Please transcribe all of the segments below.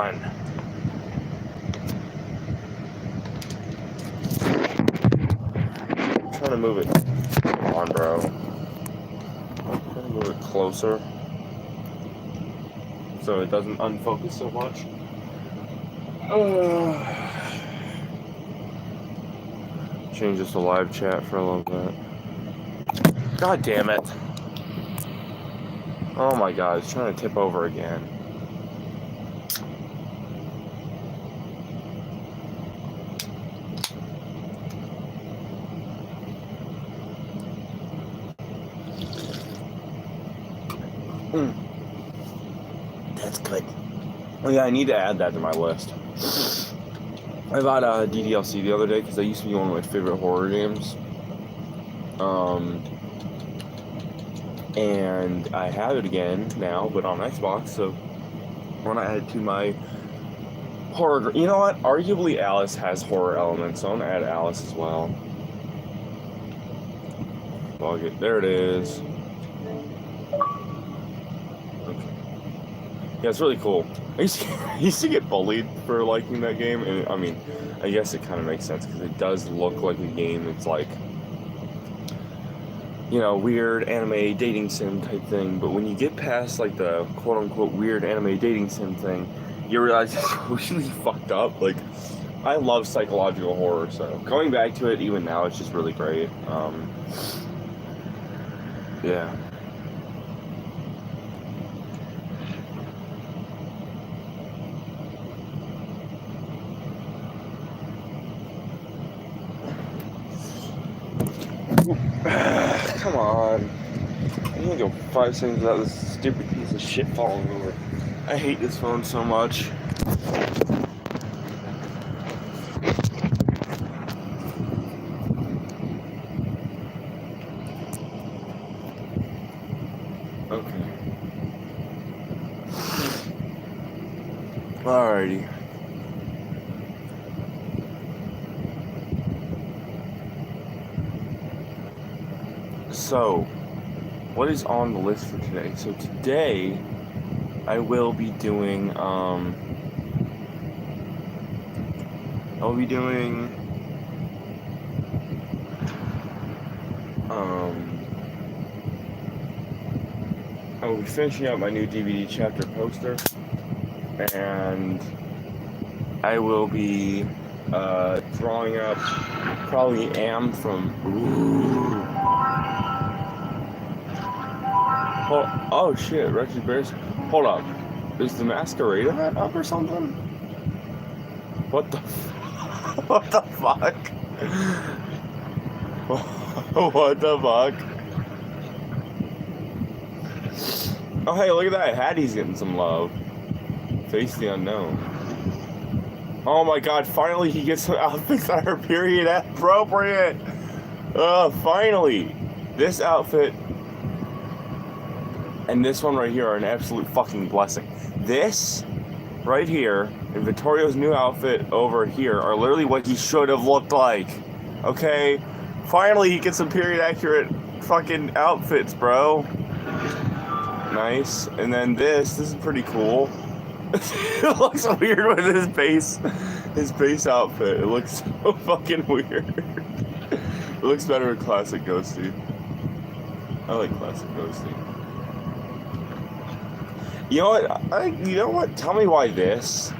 on. I'm trying to move it. Come on, bro. I'm trying to move it closer so it doesn't unfocus so much. Change this to live chat for a little bit. God damn it. Oh my god, it's trying to tip over again. That's good. Oh yeah, I need to add that to my list. I bought DDLC the other day because that used to be one of my favorite horror games. And I have it again now, but on Xbox, so I want to add it to my horror. You know what? Arguably Alice has horror elements, so I'm going to add Alice as well. Log it. There it is. Okay. Yeah, it's really cool. I used to get bullied for liking that game, and I mean, I guess it kind of makes sense because it does look like a game. It's like, you know, weird anime dating sim type thing, but when you get past like the quote-unquote weird anime dating sim thing, you realize it's really fucked up. Like, I love psychological horror, so going back to it even now, it's just really great. Yeah. Come on. I'm gonna go 5 seconds without this stupid piece of shit falling over. I hate this phone so much. Okay. Alrighty. So, what is on the list for today? So today, I will be doing, I will be finishing up my new DVD chapter poster, and I will be, drawing up probably Am from, oh shit, Wretched Bears. Hold up. Is the Masquerade event up or something? What the what the fuck? What the fuck? Oh hey, look at that. Hattie's getting some love. Face the Unknown. Oh my god, finally he gets some outfits that are period appropriate. Finally. This outfit and this one right here are an absolute fucking blessing. This right here and Vittorio's new outfit over here are literally what he should have looked like. Okay? Finally he gets some period accurate fucking outfits, bro. Nice. And then this is pretty cool. It looks weird with his base outfit. It looks so fucking weird. It looks better with classic Ghosty. I like classic Ghosty. You know what? Tell me why this,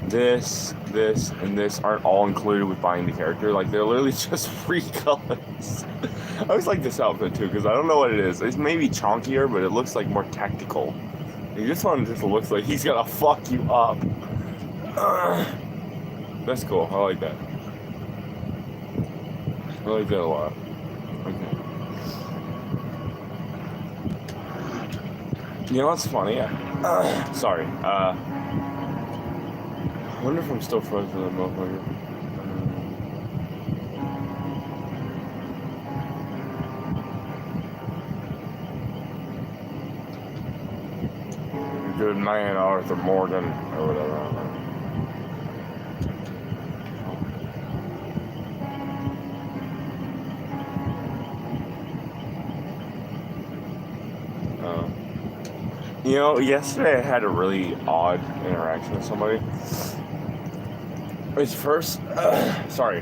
and this aren't all included with buying the character. Like, they're literally just free colors. I always like this outfit, too, because I don't know what it is. It's maybe chonkier, but it looks, like, more tactical. This one just looks like he's gonna fuck you up. That's cool. I like that. I like that a lot. Okay. You know what's funny? Sorry. I wonder if I'm still friends with that motherfucker. Good man, Arthur Morgan, or whatever. You know, yesterday I had a really odd interaction with somebody. It's first, sorry.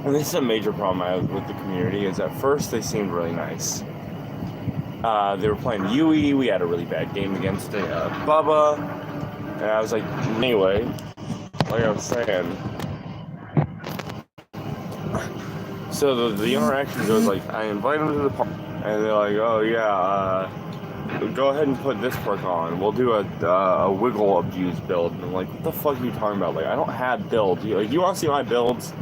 And this is a major problem I have with the community, is at first they seemed really nice. They were playing Yui, we had a really bad game against Bubba, and I was like, anyway, like I was saying. So the interaction goes like, I invite them to the party, and they're like, oh yeah, go ahead and put this perk on. We'll do a wiggle abuse build. And I'm like, what the fuck are you talking about? Like, I don't have builds. You want to see my builds?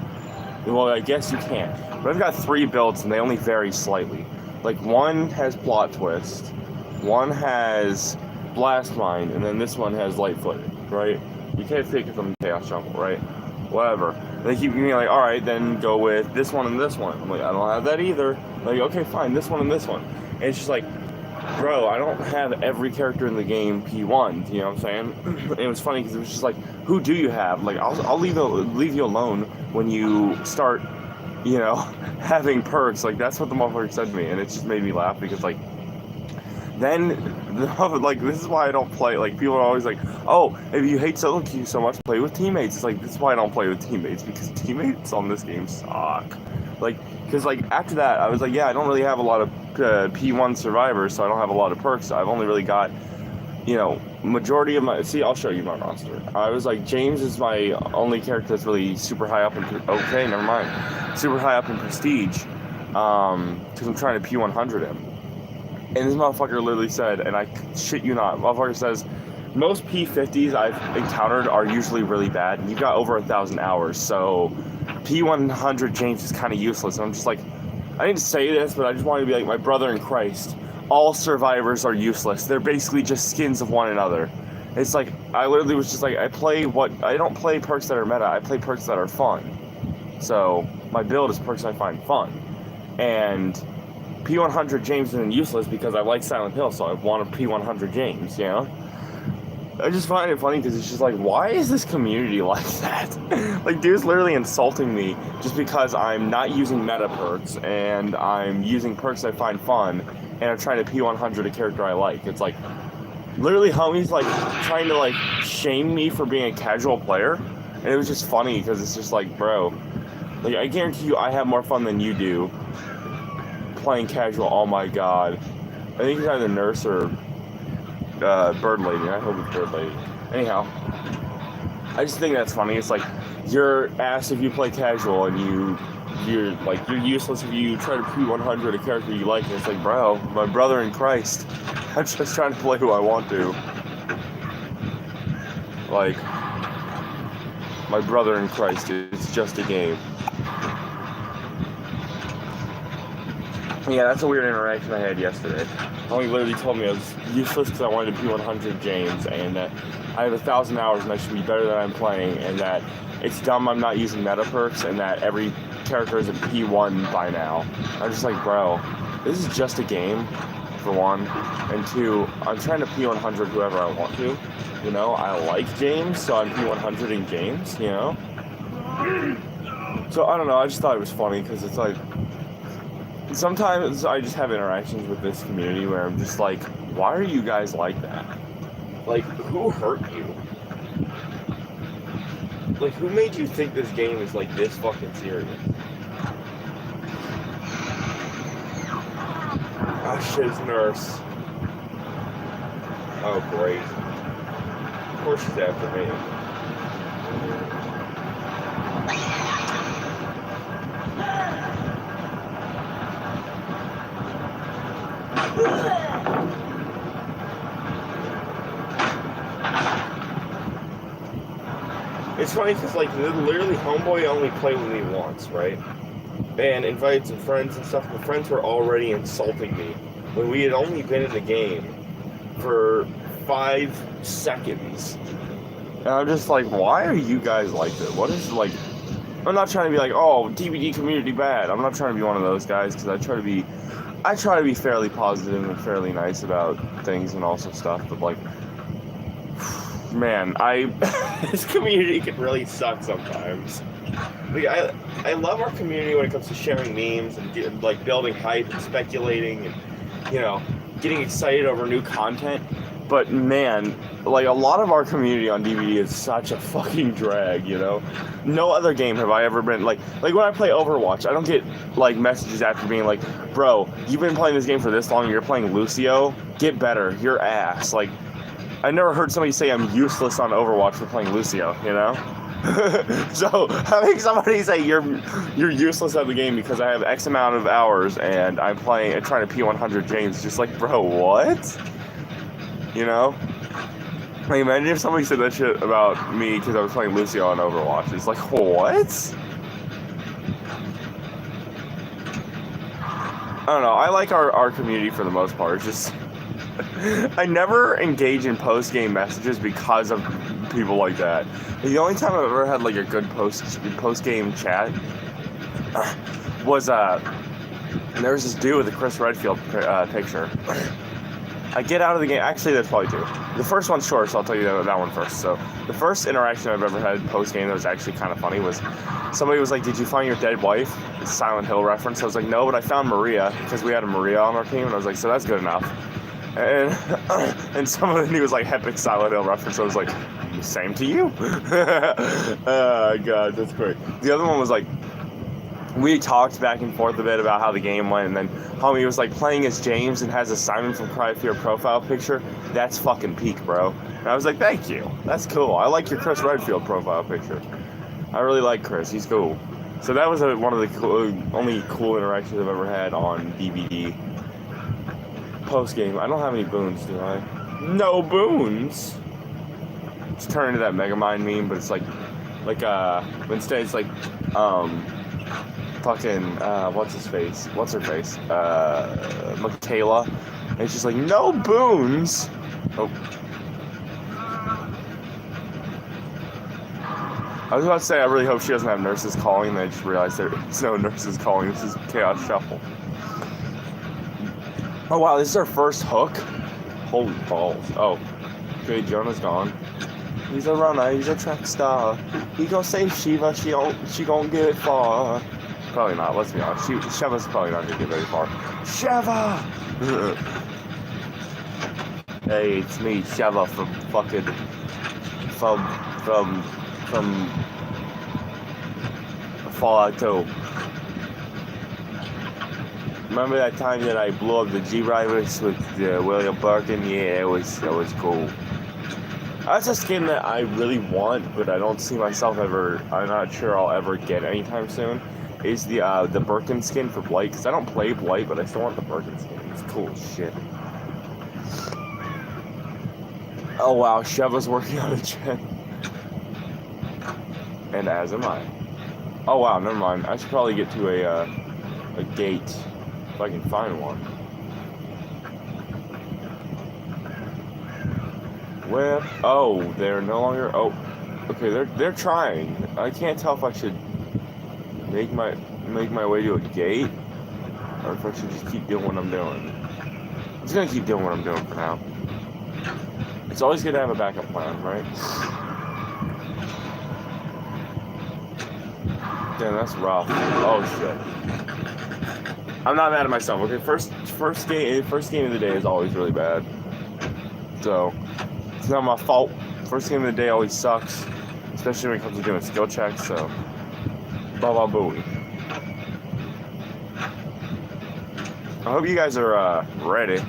Well, I guess you can. But I've got 3 builds, and they only vary slightly. Like, one has plot twist, one has blast mind, and then this one has light footed, right? You can't fake it from chaos jungle, right? Whatever. They keep being like, all right, then go with this one and this one. I'm like, I don't have that either. Like, okay, fine, this one and this one. And it's just like, bro, I don't have every character in the game P1. You know what I'm saying? And it was funny because it was just like, who do you have? Like, I'll leave you alone when you start, you know, having perks. Like, that's what the motherfucker said to me, and it just made me laugh because, like, then, like, this is why I don't play. Like, people are always like, oh, if you hate solo queue so much, play with teammates. It's like, this is why I don't play with teammates, because teammates on this game suck. Like, because, like, after that, I was like, yeah, I don't really have a lot of P1 survivors, so I don't have a lot of perks. I've only really got, you know, majority of my... See, I'll show you my roster. I was like, James is my only character that's really super high up in... Okay, never mind. Super high up in prestige, because I'm trying to P100 him. And this motherfucker literally said, and I shit you not, motherfucker says, most P50s I've encountered are usually really bad. You've got over 1,000 hours, so P100 James is kind of useless. And I'm just like, I didn't say this, but I just wanted to be like, my brother in Christ, all survivors are useless. They're basically just skins of one another. It's like, I literally was just like, I don't play perks that are meta, I play perks that are fun. So, my build is perks I find fun. And P100 James isn't useless because I like Silent Hill, so I want a P100 James, you know? I just find it funny because it's just like, why is this community like that? Like, dude's literally insulting me just because I'm not using meta perks and I'm using perks I find fun and I'm trying to P100 a character I like. It's like, literally homies like trying to like shame me for being a casual player. And it was just funny because it's just like, bro, like, I guarantee you I have more fun than you do playing casual. Oh my god. I think he's either nurse or bird lady. I hope it's bird lady. Anyhow, I just think that's funny. It's like, you're ass if you play casual, and you're useless if you try to P100 a character you like. And it's like, bro, my brother in Christ, I'm just trying to play who I want to. Like, my brother in Christ, it's just a game. Yeah, that's a weird interaction I had yesterday. He literally told me I was useless because I wanted to P100 James, and that I have 1,000 hours and I should be better than I'm playing, and that it's dumb I'm not using meta perks, and that every character is a P1 by now. I'm just like, bro, this is just a game, for one, and 2, I'm trying to P100 whoever I want to. You know, I like James, so I'm P100ing James, you know? So, I don't know, I just thought it was funny, because it's like, sometimes I just have interactions with this community where I'm just like, why are you guys like that? Like, who hurt you? Like, who made you think this game is, like, this fucking serious? Ah, shit's nurse. Oh, great. Of course she's after me. It's funny because, like, literally Homeboy only played with me once, right? And invited some friends and stuff. My friends were already insulting me when we had only been in the game for 5 seconds. And I'm just like, why are you guys like this? What is, like... I'm not trying to be like, oh, DBD community bad. I'm not trying to be one of those guys, because I try to be fairly positive and fairly nice about things and also stuff, but, like, man, this community can really suck sometimes. Like, I love our community when it comes to sharing memes and, like, building hype and speculating and, you know, getting excited over new content. But man, like a lot of our community on DVD is such a fucking drag, you know? No other game have I ever been, like when I play Overwatch, I don't get, like, messages after being like, bro, you've been playing this game for this long, you're playing Lucio, get better, you're ass. Like, I never heard somebody say I'm useless on Overwatch for playing Lucio, you know? So having somebody say you're useless at the game because I have X amount of hours and I'm trying to P100 James, just like, bro, what? You know? Like, imagine if somebody said that shit about me because I was playing Lucio on Overwatch. It's like, what? I don't know. I like our community for the most part. It's just, I never engage in post-game messages because of people like that. The only time I've ever had, like, a good post-game chat was, there was this dude with a Chris Redfield picture. I get out of the game. Actually, there's probably two. The first one's short, so I'll tell you that one first. So the first interaction I've ever had post-game that was actually kind of funny was somebody was like, did you find your dead wife? It's a Silent Hill reference. I was like, no, but I found Maria, because we had a Maria on our team, and I was like, so that's good enough. And somebody was like, epic Silent Hill reference. I was like, same to you. Oh, God, that's great. The other one was like, we talked back and forth a bit about how the game went, and then homie was like playing as James and has a Simon from Cry Fear profile picture. That's fucking peak, bro. And I was like, thank you. That's cool. I like your Chris Redfield profile picture. I really like Chris. He's cool. So that was one of the only cool interactions I've ever had on DVD. Post game. I don't have any boons, do I? No boons. It's turned into that Megamind meme, but it's like instead it's like fucking what's her face Michaela, and it's just like, no boons. Oh, I was about to say I really hope she doesn't have nurses calling, and I just realized there's no nurses calling. This is Chaos Shuffle. Oh wow, this is our first hook. Holy balls. Oh, okay, Jonah's gone. He's a runner, he's a track star. He gonna save Shiva, she gon' get it far. Probably not, let's be honest. Sheva's probably not gonna get very far. Sheva! Hey, it's me, Sheva from fucking from Fallout 2. Remember that time that I blew up the G-Riders with William Birkin? Yeah, it was cool. That's a skin that I really want, but I don't see myself ever. I'm not sure I'll ever get anytime soon. Is the Birkin skin for Blight, because I don't play Blight, but I still want the Birkin skin. It's cool as shit. Oh wow, Sheva's working on a gen. And as am I. Oh wow, never mind. I should probably get to a gate if I can find one. Where? Oh, they're no longer. Oh, okay. They're trying. I can't tell if I should make my way to a gate, or if I should just keep doing what I'm doing. I'm just gonna keep doing what I'm doing for now. It's always good to have a backup plan, right? Damn, that's rough. Oh shit. I'm not mad at myself. Okay, first game of the day is always really bad. So it's not my fault. First game of the day always sucks, especially when it comes to doing skill checks. So blah booey. I hope you guys are ready.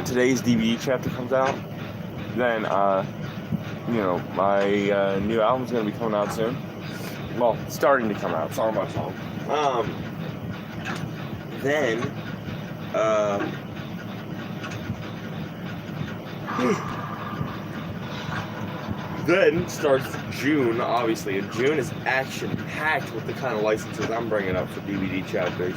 Today's DVD chapter comes out, then my new album's gonna be coming out soon. Well, starting to come out, song by song. Then starts June, obviously, and June is action-packed with the kind of licenses I'm bringing up for DVD chapters.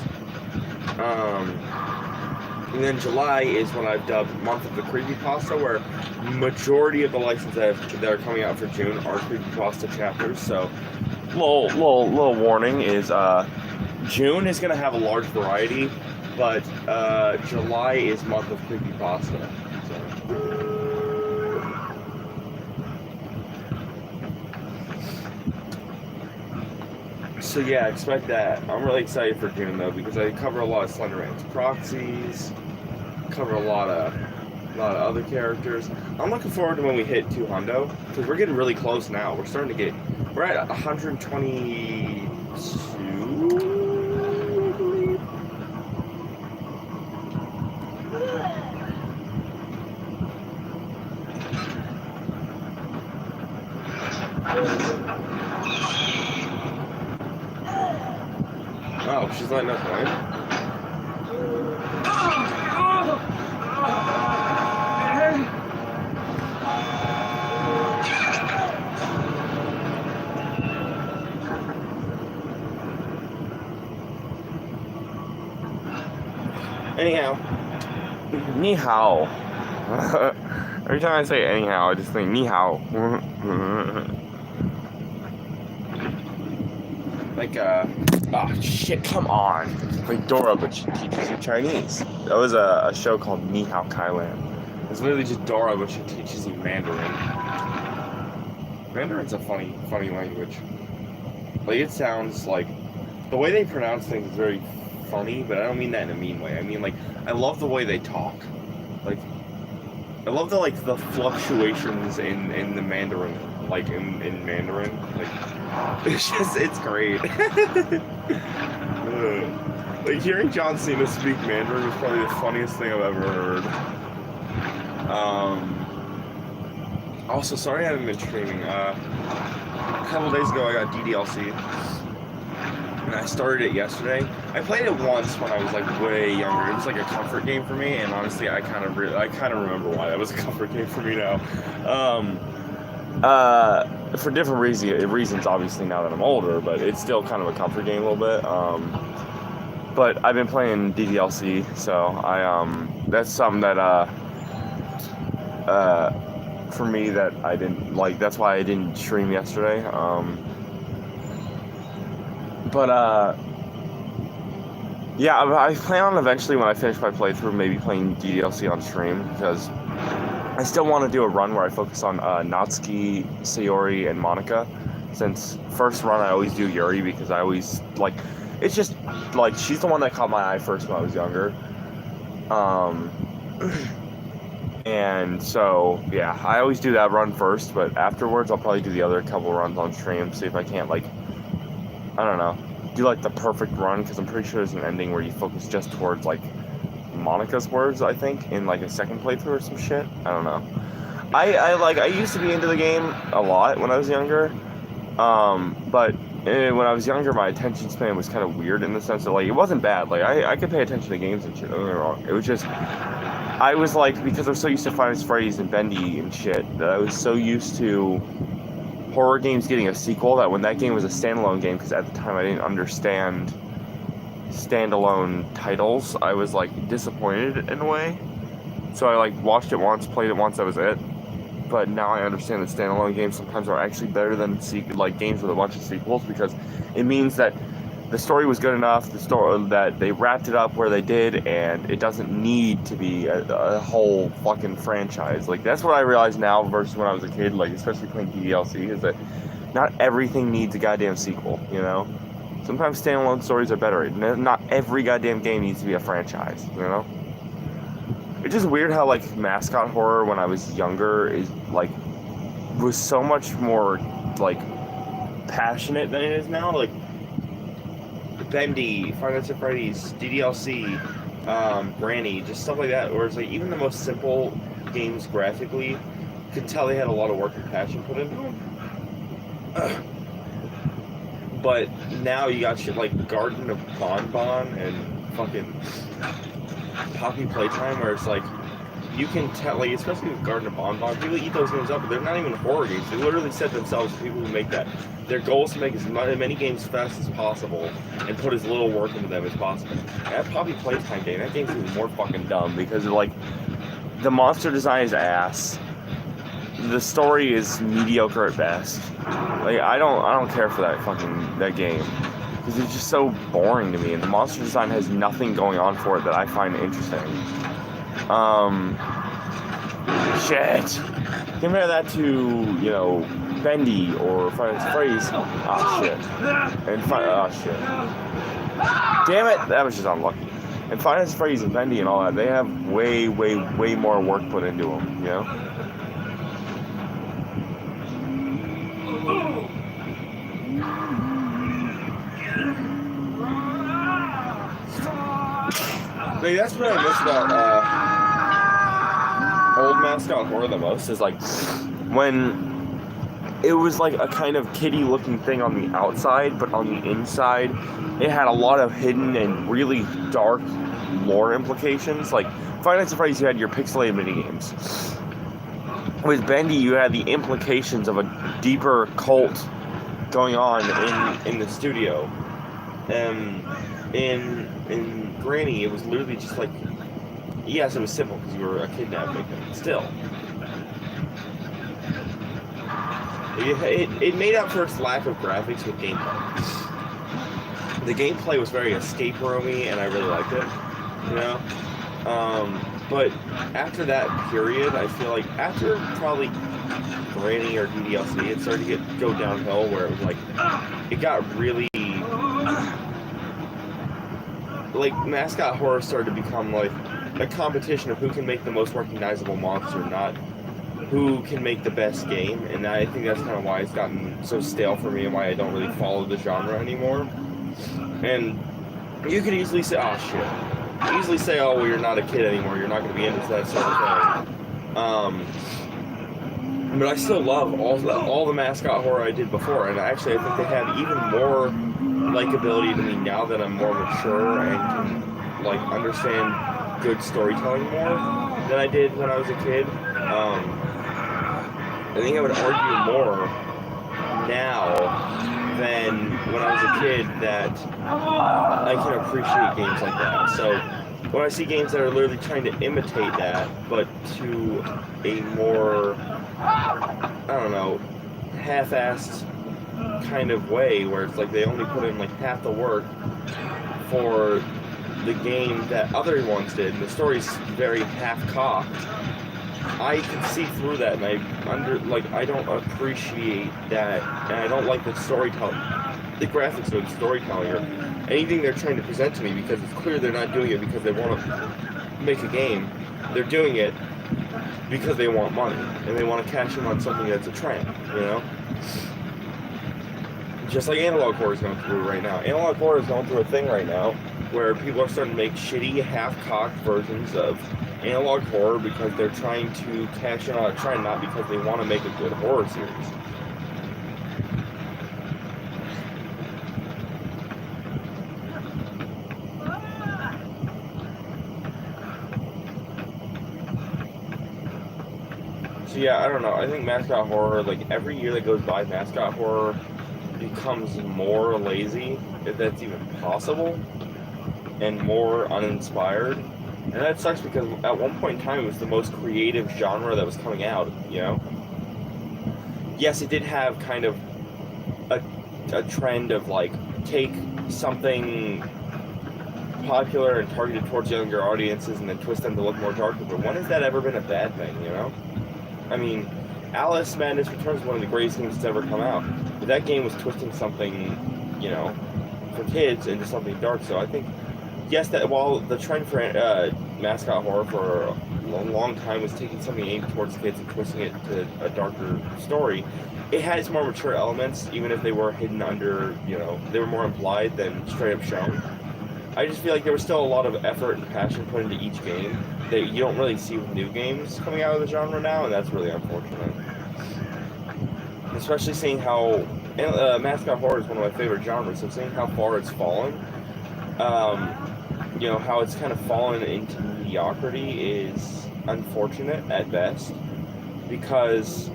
And then July is what I've dubbed Month of the Creepypasta, where majority of the licenses that are coming out for June are Creepypasta chapters. So, little warning is June is going to have a large variety, but July is Month of Creepypasta. So yeah, expect that. I'm really excited for June though because I cover a lot of Slenderman's proxies, cover a lot of other characters. I'm looking forward to when we hit 200 because we're getting really close now. We're at 122. Oh, she's letting us win. Anyhow, ni hao. Every time I say anyhow, I just think ni hao. Like, oh shit, come on. Like Dora, but she teaches you Chinese. That was a show called Ni Hao Kailan. It's literally just Dora, but she teaches you Mandarin. Mandarin's a funny language. Like, it sounds like, the way they pronounce things is very funny, but I don't mean that in a mean way. I mean, like, I love the way they talk. Like, I love the fluctuations in the Mandarin, like, in Mandarin. Like, it's great. Like, hearing John Cena speak Mandarin was probably the funniest thing I've ever heard. Also, sorry I haven't been streaming. A couple days ago I got DDLC. And I started it yesterday. I played it once when I was like way younger. It was like a comfort game for me, and honestly, I kind of remember why that was a comfort game for me now. For different reasons, obviously now that I'm older, but it's still kind of a comfort game a little bit. But I've been playing DDLC, so that's something that for me that I didn't like. That's why I didn't stream yesterday. Yeah, I plan on eventually when I finish my playthrough maybe playing DDLC on stream because I still want to do a run where I focus on Natsuki, Sayori, and Monica. Since first run I always do Yuri because I always like, it's just like she's the one that caught my eye first when I was younger. And so yeah, I always do that run first, but afterwards I'll probably do the other couple runs on stream, see if I can't like, I don't know, do like the perfect run, because I'm pretty sure there's an ending where you focus just towards like Monica's words, I think, in like a second playthrough or some shit. I don't know. I used to be into the game a lot when I was younger, but when I was younger my attention span was kind of weird in the sense that like it wasn't bad. Like I could pay attention to games and shit, don't get me wrong. It was just, I was like, because I'm so used to Five Nights at Freddy's and Bendy and shit, that I was so used to horror games getting a sequel that when that game was a standalone game, because at the time I didn't understand standalone titles, I was like disappointed in a way. So I like watched it once, played it once, that was it. But now I understand that standalone games sometimes are actually better than like games with a bunch of sequels, because it means that the story was good enough, the story that they wrapped it up where they did, and it doesn't need to be a whole fucking franchise. Like, that's what I realize now versus when I was a kid, like, especially playing DDLC, is that not everything needs a goddamn sequel, you know? Sometimes standalone stories are better. Not every goddamn game needs to be a franchise, you know? It's just weird how, like, mascot horror when I was younger is, like, was so much more, like, passionate than it is now. Like, Bendy, Five Nights at Freddy's, DDLC, Granny, just stuff like that. Or it's like even the most simple games graphically, you could tell they had a lot of work and passion put into them. But now you got shit like Garden of Bonbon and fucking Poppy Playtime, where it's like you can tell, like, especially with Garden of Bonbon, people eat those games up, but they're not even horror games. They literally said themselves, people who make that, their goal is to make as many games fast as possible and put as little work into them as possible. That Poppy Playtime game, that game's even more fucking dumb because, like, the monster design is ass. The story is mediocre at best. Like, I don't care for that game because it's just so boring to me, and the monster design has nothing going on for it that I find interesting. Shit. Compare that to, you know, Bendy or Five Nights at Freddy's. Ah, shit. And shit. Damn it! That was just unlucky. And Five Nights at Freddy's and Bendy and all that, they have way, way, way more work put into them, you know? Like, that's what I miss about old mascot horror the most, is like when it was like a kind of kiddie looking thing on the outside, but on the inside it had a lot of hidden and really dark lore implications. Like Five Nights at Freddy's, you had your pixelated minigames. With Bendy, you had the implications of a deeper cult going on in the studio. In Granny, it was literally just like, yes, it was simple because you were a kidnapped victim, but still. It made up for its lack of graphics with gameplay. The gameplay was very escape roomy, and I really liked it, you know? But after that period, I feel like after probably Granny or DDLC, it started to go downhill, where it was like, it got really, like, mascot horror started to become like a competition of who can make the most recognizable monster, not who can make the best game. And I think that's kind of why it's gotten so stale for me and why I don't really follow the genre anymore. And you could easily say, oh shit, easily say, oh well, you're not a kid anymore, you're not going to be into that sort of thing. But I still love all the mascot horror I did before, and actually I think they have even more likability to me now that I'm more mature and can like understand good storytelling more than I did when I was a kid. I think I would argue more now than when I was a kid that I can appreciate games like that. So when I see games that are literally trying to imitate that, but to a more, I don't know, half-assed kind of way, where it's like they only put in like half the work for the game that other ones did, and the story's very half-cocked, I can see through that, and I don't appreciate that, and I don't like the storytelling, the graphics or the storytelling, or anything they're trying to present to me, because it's clear they're not doing it because they want to make a game. They're doing it because they want money, and they want to cash in on something that's a trend, you know? Just like analog horror is going through right now. Analog horror is going through a thing right now where people are starting to make shitty, half-cocked versions of analog horror because they're trying to cash in on a trend, not because they want to make a good horror series. So yeah, I don't know. I think mascot horror, like every year that goes by, mascot horror becomes more lazy, if that's even possible, and more uninspired. And that sucks because at one point in time it was the most creative genre that was coming out, you know? Yes, it did have kind of a trend of like, take something popular and targeted towards younger audiences and then twist them to look more darker, but when has that ever been a bad thing, you know? I mean, Alice Madness Returns is one of the greatest games that's ever come out, but that game was twisting something, you know, for kids into something dark. So I think, yes, that while the trend for mascot horror for a long time was taking something aimed towards kids and twisting it to a darker story, it had its more mature elements, even if they were hidden under, you know, they were more implied than straight up shown. I just feel like there was still a lot of effort and passion put into each game that you don't really see with new games coming out of the genre now, and that's really unfortunate. Especially seeing how mascot horror is one of my favorite genres, so seeing how far it's fallen, you know, how it's kind of fallen into mediocrity is unfortunate at best, because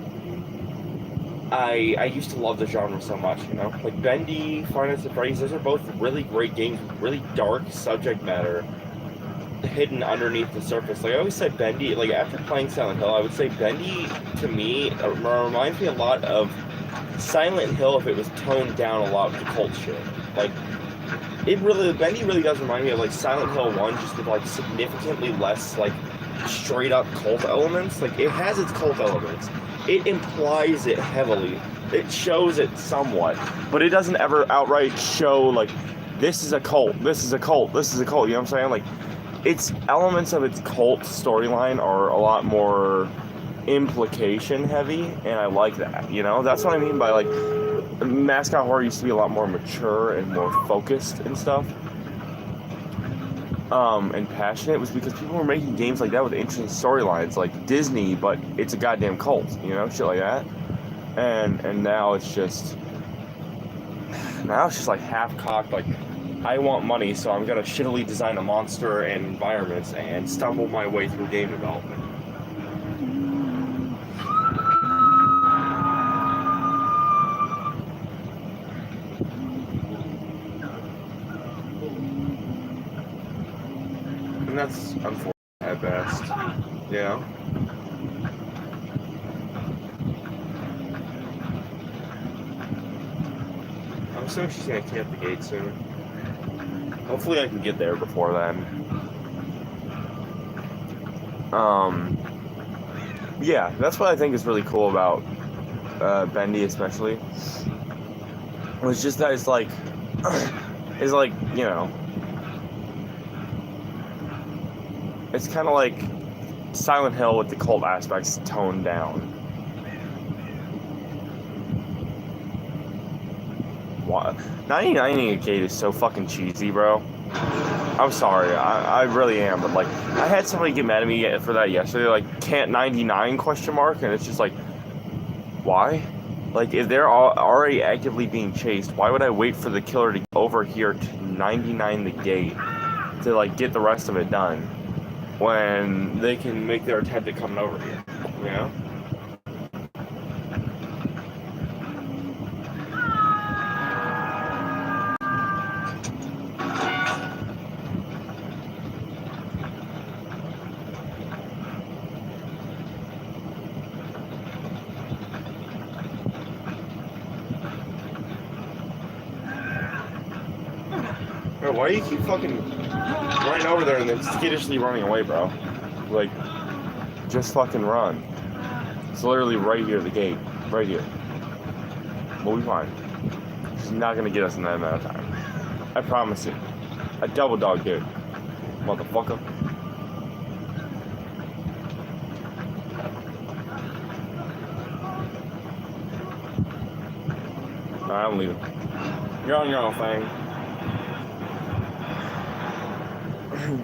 I used to love the genre so much, you know? Like Bendy, Five Nights at Freddy's, those are both really great games with really dark subject matter hidden underneath the surface. Like I always said, Bendy, like after playing Silent Hill, I would say Bendy, to me, reminds me a lot of Silent Hill if it was toned down a lot with the cult shit. Like, Bendy really does remind me of like Silent Hill 1, just with like significantly less like straight up cult elements. Like it has its cult elements. It implies it heavily, it shows it somewhat, but it doesn't ever outright show, like, this is a cult, this is a cult, this is a cult, you know what I'm saying? Like, its elements of its cult storyline are a lot more implication heavy, and I like that, you know? That's what I mean by, like, mascot horror used to be a lot more mature and more focused and stuff. And passionate, was because people were making games like that with interesting storylines, like Disney, but it's a goddamn cult, you know, shit like that. And now it's just like half-cocked, like, I want money, so I'm gonna shittily design a monster and environments and stumble my way through game development. And that's unfortunate at best, you know? I'm assuming she's gonna key up the gate soon. Hopefully I can get there before then. Yeah, that's what I think is really cool about Bendy especially. It's just that it's like, you know, it's kind of like Silent Hill with the cult aspects toned down. What? 99ing a gate is so fucking cheesy, bro. I'm sorry, I really am, but like, I had somebody get mad at me for that yesterday, like, can't 99 question mark, and it's just like, why? Like, if they're already actively being chased, why would I wait for the killer to go over here to 99 the gate to, like, get the rest of it done when they can make their attempt at coming over here, you know? Bro, why do you keep fucking running over there and then skittishly running away, bro? Like, just fucking run. It's literally right here, the gate. Right here. We'll be fine. She's not gonna get us in that amount of time. I promise you. I double dog dare you, motherfucker. Alright, I'm leaving. You're on your own thing.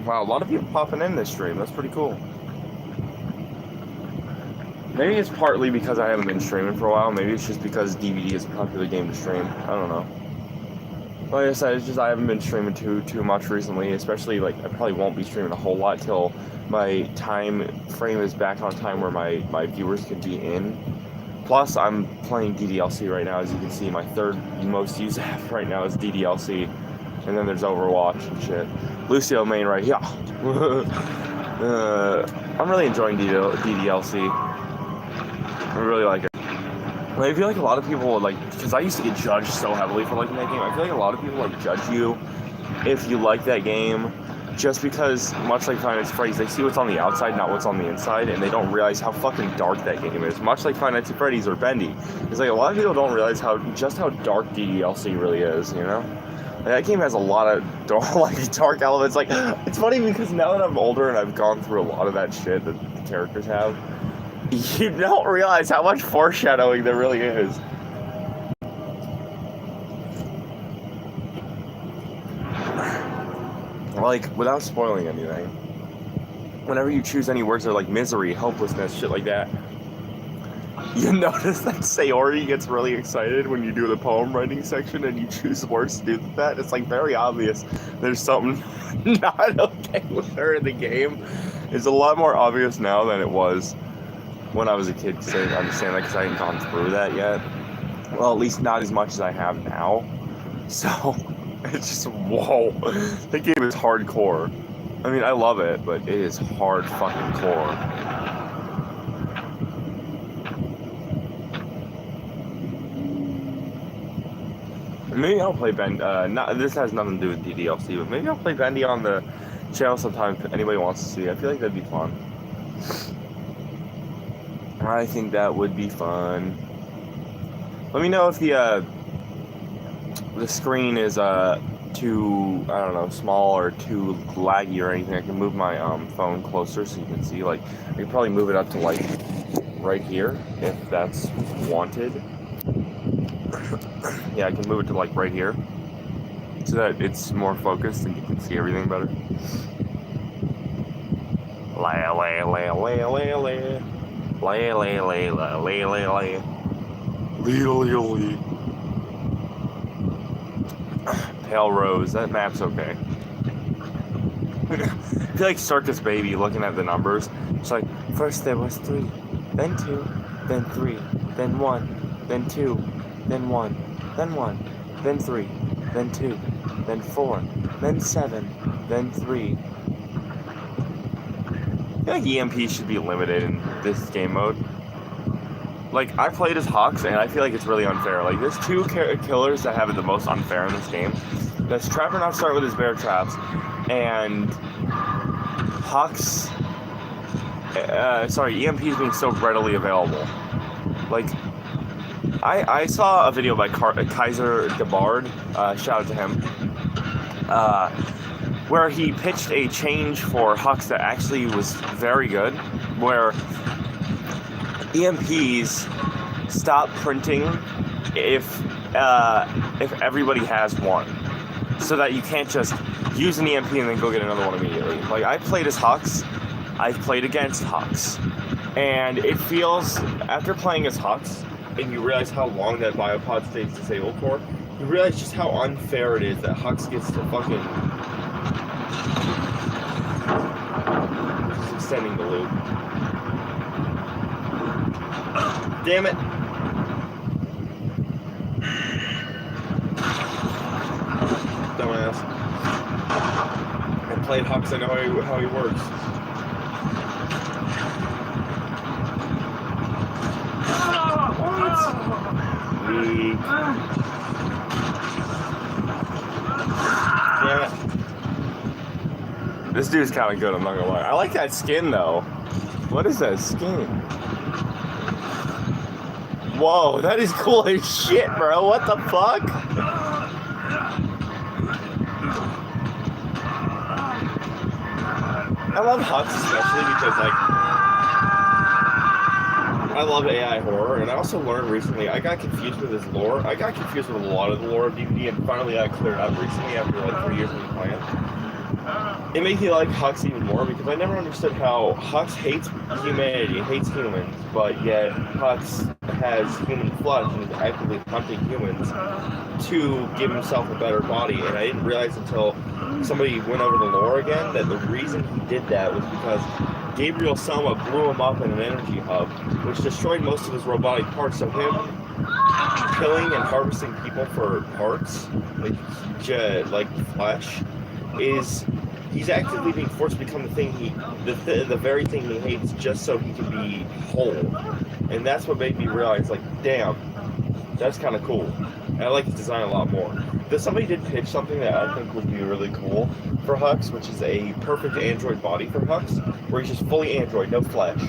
Wow, a lot of people popping in this stream. That's pretty cool. Maybe it's partly because I haven't been streaming for a while. Maybe it's just because DVD is a popular game to stream. I don't know. Like I said, it's just I haven't been streaming too much recently. Especially, like, I probably won't be streaming a whole lot till my time frame is back on time where my viewers can be in. Plus, I'm playing DDLC right now. As you can see, my third most used app right now is DDLC. And then there's Overwatch and shit. Lucio main right here. I'm really enjoying DDLC. I really like it. Like, I feel like a lot of people would, like, because I used to get judged so heavily for liking that game. I feel like a lot of people, like, judge you if you like that game just because, much like Five Nights at Freddy's, they see what's on the outside, not what's on the inside, and they don't realize how fucking dark that game is. Much like Five Nights at Freddy's or Bendy. It's like a lot of people don't realize just how dark DDLC really is, you know? That game has a lot of dark elements. Like, it's funny because now that I'm older and I've gone through a lot of that shit that the characters have, you don't realize how much foreshadowing there really is. Like, without spoiling anything, whenever you choose any words that are like misery, helplessness, shit like that, you notice that Sayori gets really excited when you do the poem writing section and you choose words to do that. It's like very obvious there's something not okay with her in the game. It's a lot more obvious now than it was when I was a kid, because I didn't understand that because I hadn't gone through that yet. Well, at least not as much as I have now. So, it's just, whoa. The game is hardcore. I mean, I love it, but it is hard fucking core. Maybe I'll play Bendy. This has nothing to do with DDLC, but maybe I'll play Bendy on the channel sometime if anybody wants to see. I feel like that'd be fun. I think that would be fun. Let me know if the screen is too, I don't know, small or too laggy or anything. I can move my phone closer so you can see. Like, I can probably move it up to like right here if that's wanted. Yeah, I can move it to like right here so that it's more focused and you can see everything better. Pale Rose, that map's okay. I feel like Circus Baby looking at the numbers. It's like, first there was 3, then 2, then 3, then 1, then 2, then 1, then 1, then 3, then 2, then 4, then 7, then 3. I feel like EMP should be limited in this game mode. Like, I played as Hux, and I feel like it's really unfair. Like, there's 2 killers that have it the most unfair in this game. That's Trapper Not Start with his bear traps, and Hux... EMPs being so readily available. Like, I saw a video by Kaiser DeBard, shout out to him, where he pitched a change for Hux that actually was very good, where EMPs stop printing if everybody has one, so that you can't just use an EMP and then go get another one immediately. Like, I played as Hux, I've played against Hux, and it feels, after playing as Hux, and you realize how long that biopod stays disabled for, you realize just how unfair it is that Hux gets to fucking... just extending the loop. Damn it! Dumbass. I played Hux, I know how he works. Weak. Damn it. This dude's kind of good, I'm not gonna lie. I like that skin, though. What is that skin? Whoa, that is cool as shit, bro. What the fuck? I love Hux especially because, like, I love AI horror, and I also learned recently, I got confused with his lore. I got confused with a lot of the lore of DVD, and finally I cleared up recently after, like, 3 years of me playing. It made me like Hux even more because I never understood how Hux hates humanity, hates humans, but yet Hux has human flesh and is actively hunting humans to give himself a better body. And I didn't realize until somebody went over the lore again that the reason he did that was because Gabriel Selma blew him up in an energy hub, which destroyed most of his robotic parts. So him killing and harvesting people for parts, like flesh, is he's actively being forced to become the very thing he hates, just so he can be whole. And that's what made me realize, like, damn, that's kind of cool. And I like his design a lot more. Somebody did pitch something that I think would be really cool for Hux, which is a perfect android body for Hux, where he's just fully android, no flesh.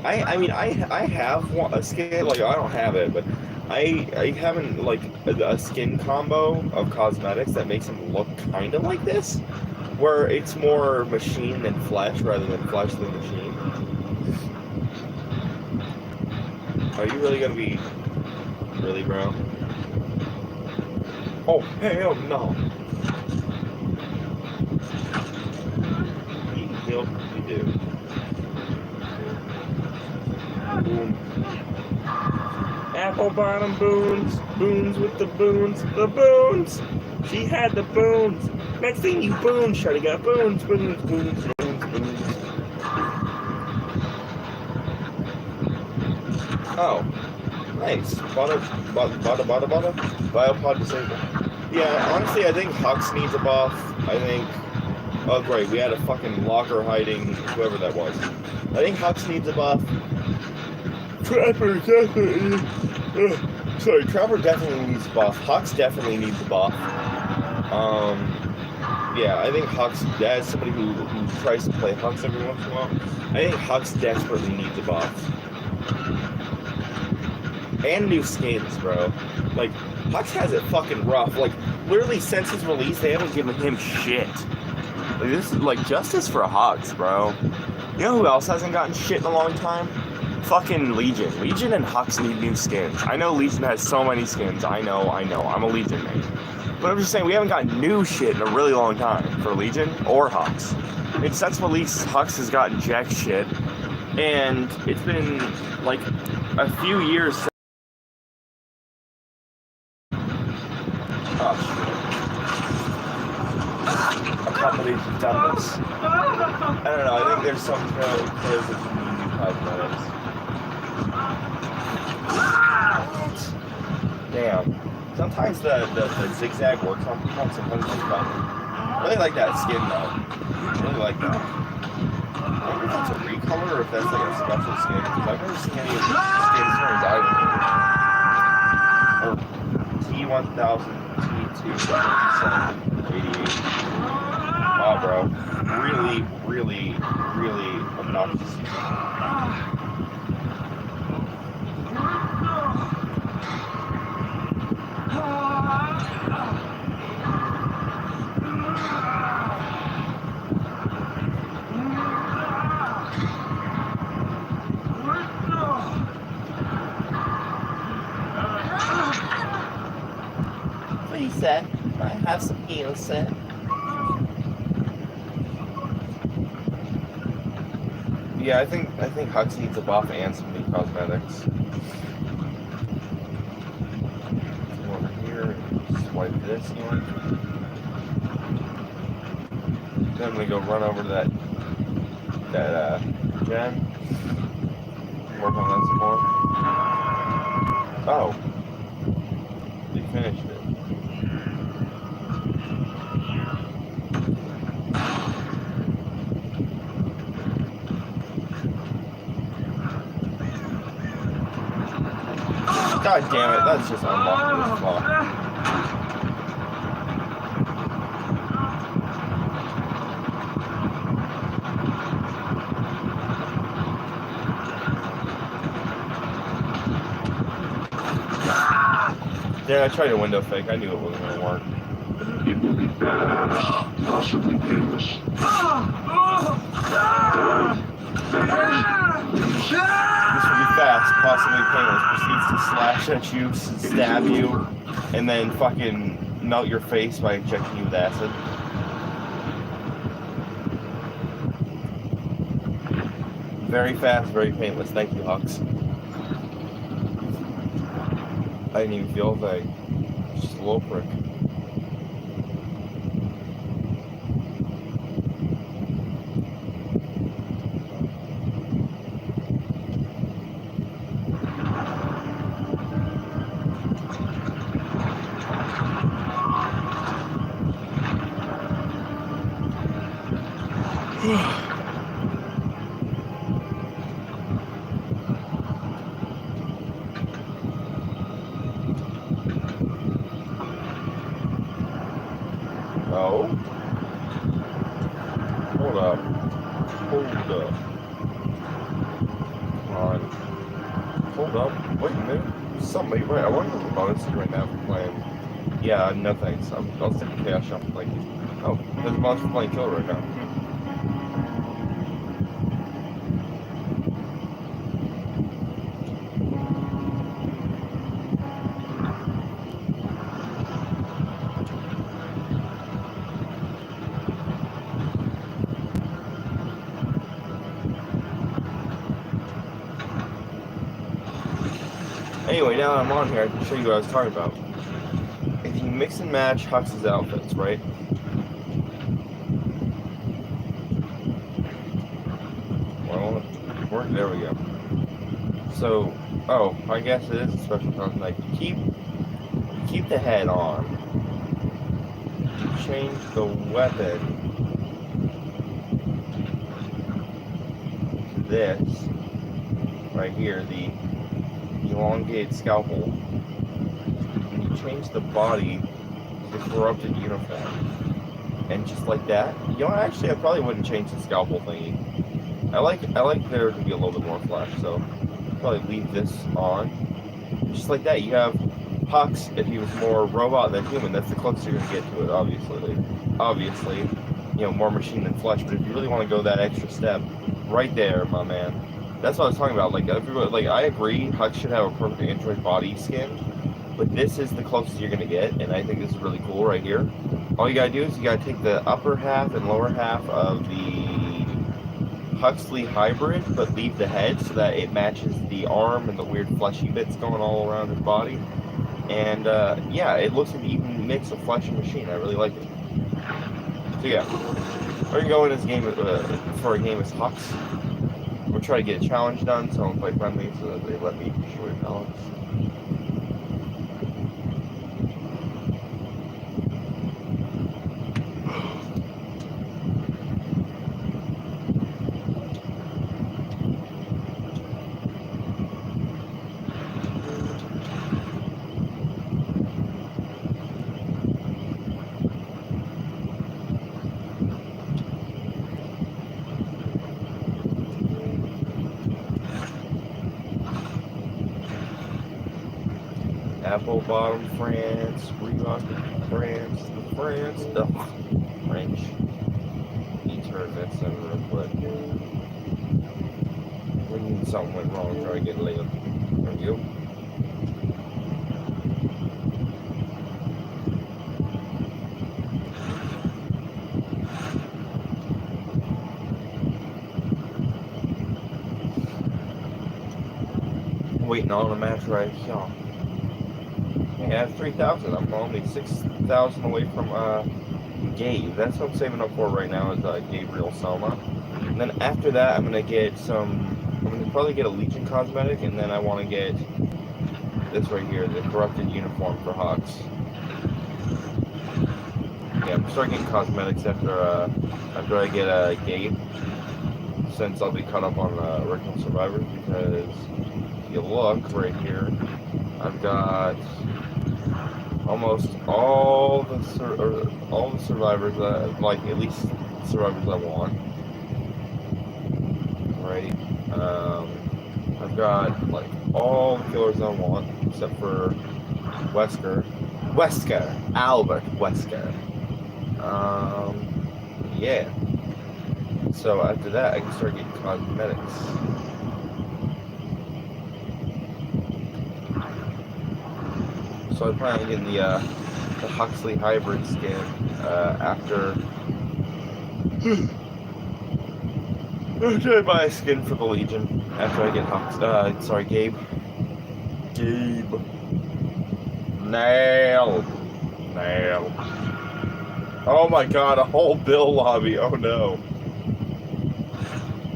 I mean, I have a skin, like, I don't have it, but I haven't, like, a skin combo of cosmetics that makes him look kind of like this, where it's more machine than flesh, rather than flesh than machine. Are you really gonna be... Really, bro? Oh, hell no! You heal, you do. Boom. Apple bottom boons, boons with the boons, She had the boons. Next thing you boons, Shawty got boons. Oh, nice. Bada. Biopod disabled. Yeah, honestly, I think Hux needs a buff. I think... Oh, great, we had a fucking locker hiding whoever that was. I think Hux needs a buff. Trapper definitely... Trapper definitely needs a buff. Hux definitely needs a buff. Yeah, I think Hux, as somebody who tries to play Hux every once in a while, I think Hux desperately needs a buff. And new skins, bro. Like, Hux has it fucking rough. Like, literally since his release, they haven't given him shit. Like, this is, like, justice for Hux, bro. You know who else hasn't gotten shit in a long time? Fucking Legion. Legion and Hux need new skins. I know Legion has so many skins. I know. I'm a Legion man. But I'm just saying, we haven't gotten new shit in a really long time for Legion or Hux. It's since release, Hux has gotten jack shit. And it's been, like, a few years since. Oh, shit. I can't believe you've done this. I don't know, I think there's some pros that you need new cosmetics. Damn. Sometimes the zigzag works on people, and sometimes it doesn't. I really like that skin, though. I really like that. I wonder if that's a recolor or if that's like a special skin, because I've never seen any of the skins from his item. Or T1000, T2, 88. Wow, bro. Really, really, really obnoxious. What he said. I have some heels set. Yeah, I think Hux needs a buff and some new cosmetics. Go over here and swipe this in. Then I'm gonna go run over to that gem. Work on that some more. Oh. We finished it. God damn it, that's just unlucky as fuck. Yeah, I tried a window fake. I knew it wasn't going to work. It will be bad, possibly painless. This will be fast, possibly painless. Proceeds to slash at you, stab you, and then fucking melt your face by injecting you with acid. Very fast, very painless. Thank you, Hux. I didn't even feel a thing. Just a little prick. No. Hold up. Come on. Hold up. Wait a minute. Something right. I wonder what the bonus is right now for playing. Yeah, no thanks. I'll stick to Chaos Shop. Like, oh, there's a bonus for playing Killer right now. Anyway, now that I'm on here, I can show you what I was talking about. If you mix and match Hux's outfits, right? Well, there we go. So, oh, I guess it is a special content. Like, you keep the head on. You change the weapon to this right here, the elongated scalpel, and you change the body to corrupted uniform, and just like that. You know, actually, I probably wouldn't change the scalpel thingy. I like there to be a little bit more flesh, so I'll probably leave this on, Just like that, you have Hux. If he was more robot than human, that's the closest you're gonna get to it. Obviously, you know, more machine than flesh. But if you really want to go that extra step, right there, my man. That's what I was talking about. Like everybody, like I agree, Hux should have a perfect android body skin, but this is the closest you're gonna get, and I think this is really cool right here. All you gotta do is you gotta take the upper half and lower half of the Huxley hybrid, but leave the head so that it matches the arm and the weird fleshy bits going all around his body. And yeah, it looks like an even mix of flesh and machine. I really like it. So yeah, we're gonna go in this game for a game as Hux. We'll try to get a challenge done, so I'm quite friendly, so that they let me show it balance. Apple bottom France, Reebok France, French. Need to turn that center real quick. When something went wrong, try to get it later. There we go. Waiting on a match right here. Yeah, 3,000. I'm only 6,000 away from Gabe. That's what I'm saving up for right now is Gabriel Soma. And then after that, I'm gonna probably get a Legion cosmetic, and then I want to get this right here, the corrupted uniform for Hux. Yeah, I'm starting getting cosmetics after I get Gabe, since I'll be caught up on original survivors. Because if you look right here, I've got almost all the survivors like at least survivors I want. Right. I've got like all the killers I want except for Albert Wesker. Yeah. So after that, I can start getting cosmetics. So I plan on getting the Huxley hybrid skin after I buy a skin for the Legion after I get Gabe. Nailed. Oh my god, a whole Bill lobby. Oh no.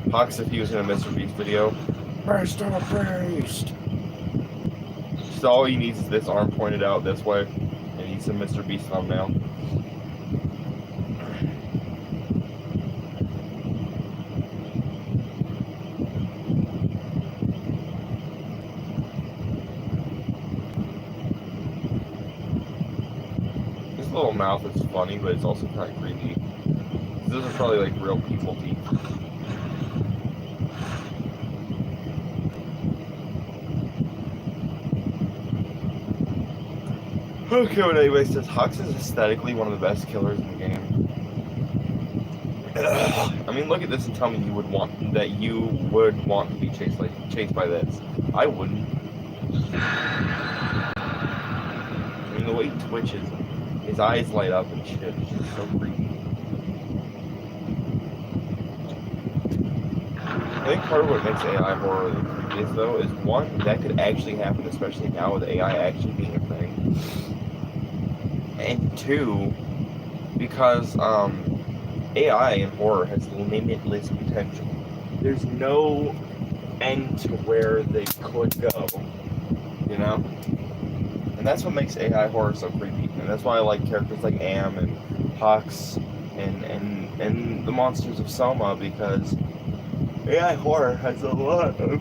Hux, if he was in a Mr. Beast video. Burst on a priest. Just all he needs is this arm pointed out this way, and he's a Mr. Beast thumbnail. His little mouth is funny, but it's also kind of creepy. Those are probably like real people teeth. Okay, but anyway, says Hux is aesthetically one of the best killers in the game. I mean, look at this and tell me you would want to be chased by this. I wouldn't. I mean, the way he twitches, his eyes light up and shit. It's just so creepy. I think part of what makes AI horror the creepiest, though, is one, that could actually happen, especially now with AI actually being a thing. And two, because AI in horror has limitless potential. There's no end to where they could go, you know? And that's what makes AI horror so creepy. And that's why I like characters like Am and Hux and the monsters of Soma, because AI horror has a lot of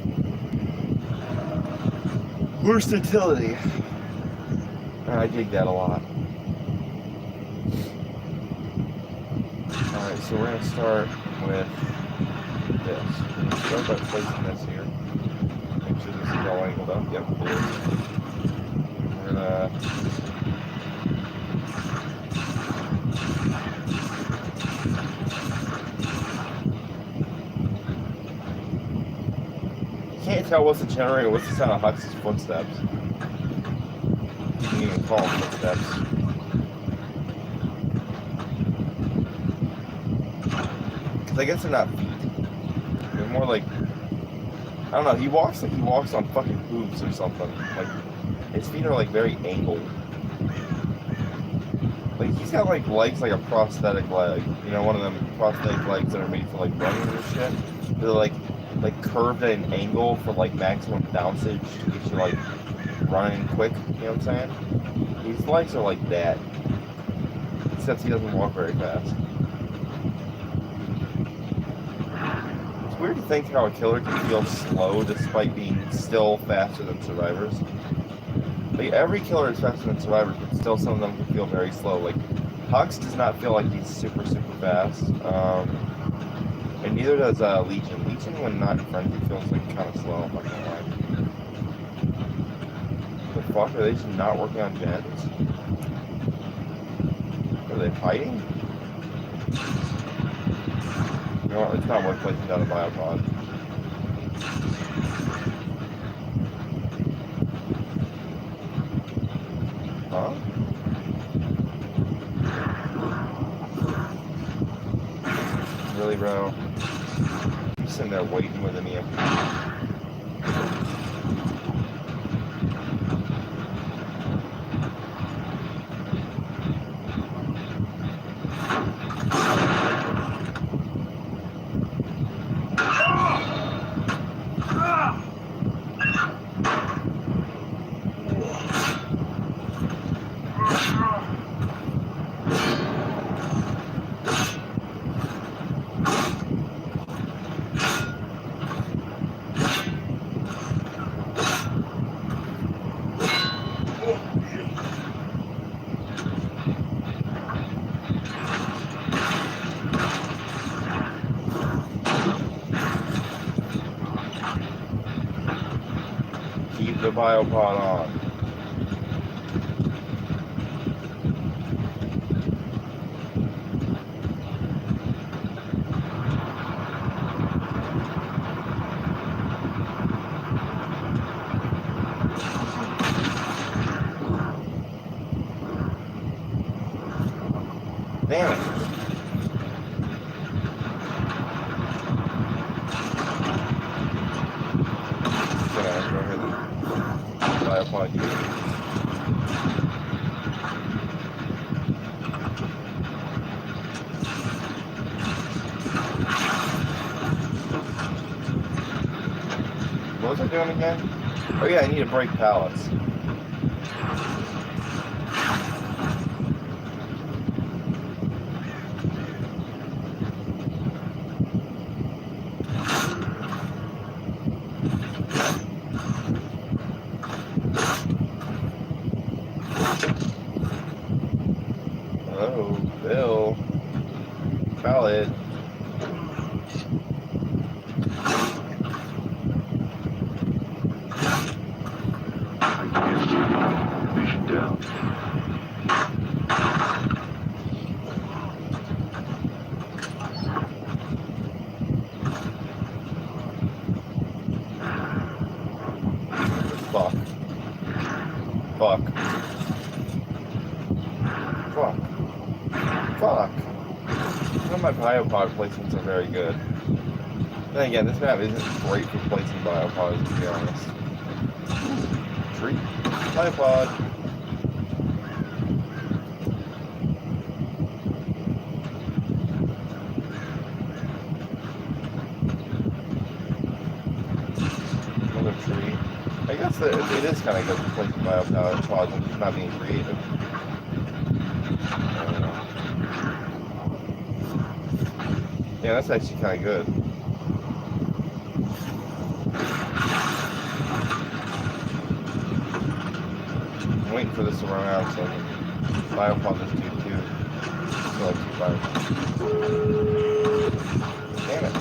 versatility. And I dig that a lot. Alright, so we're going to start with this. Start by placing this here. Make sure this is all angled up. Yep, it is. gonna... Can't tell what's the generator, what's the sound of Hux's footsteps. You can even call them footsteps. Because I guess they're not feet. They're more like, I don't know, he walks like he walks on fucking hooves or something. Like, his feet are like very angled. Like, he's got like legs like a prosthetic leg. You know, one of them prosthetic legs that are made for like running and shit. They're like curved at an angle for like maximum downstage to get you like running quick, you know what I'm saying? His legs are like that. Except he doesn't walk very fast. It's weird to think how a killer can feel slow despite being still faster than survivors. Like, every killer is faster than survivors, but still some of them can feel very slow. Like, Hux does not feel like he's super fast. And neither does Legion. Legion, when not frenzy, feels like kind of slow, I'm not gonna lie. The fuck, are they just not working on gens? Are they fighting? You know what, it's not worth placing down a biopod. Huh? Really, bro? I'm sitting there waiting with an EMP. Keep the biopod on. Damn it. Biopod here. What was I doing again? Oh yeah, I need to break pallets. Hello, Bill. Pallet. Vision down. Fuck. Fuck. Fuck. Fuck. None of my biopod placements are very good. Then again, this map isn't great for placing biopods, to be honest. Tree. Biopod. Another tree. I guess it is kind of good for placing biopods and just not being creative. I don't know. Yeah, that's actually kind of good. I'm waiting for this to run out so I can biopod this dude too. So like 2 Damn it.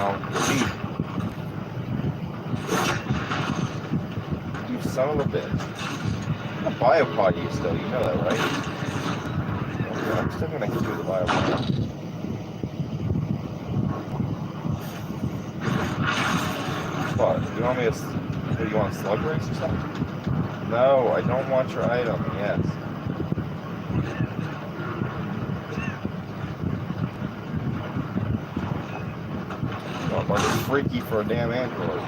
now. Leave. You son of a bitch. I'm a biopod you still, you know that, right? Okay, I'm still gonna hit you with the biopod. What? You want me to... What, do you want a slug race or something? No, I don't want your item, yes. Oh, like a freaky for a damn android.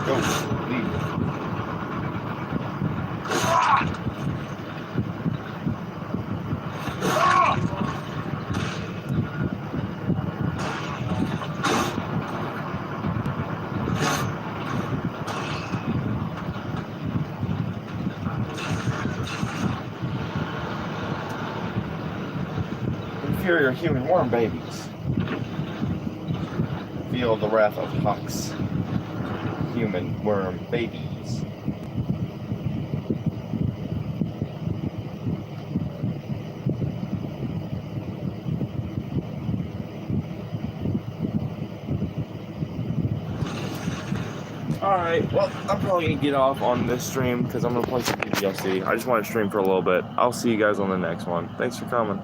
Go, leave. Inferior human worm babies. Feel the wrath of Huck's human worm babies. Alright, well, I'm probably gonna get off on this stream because I'm gonna play some PTSD. I just want to stream for a little bit. I'll see you guys on the next one. Thanks for coming.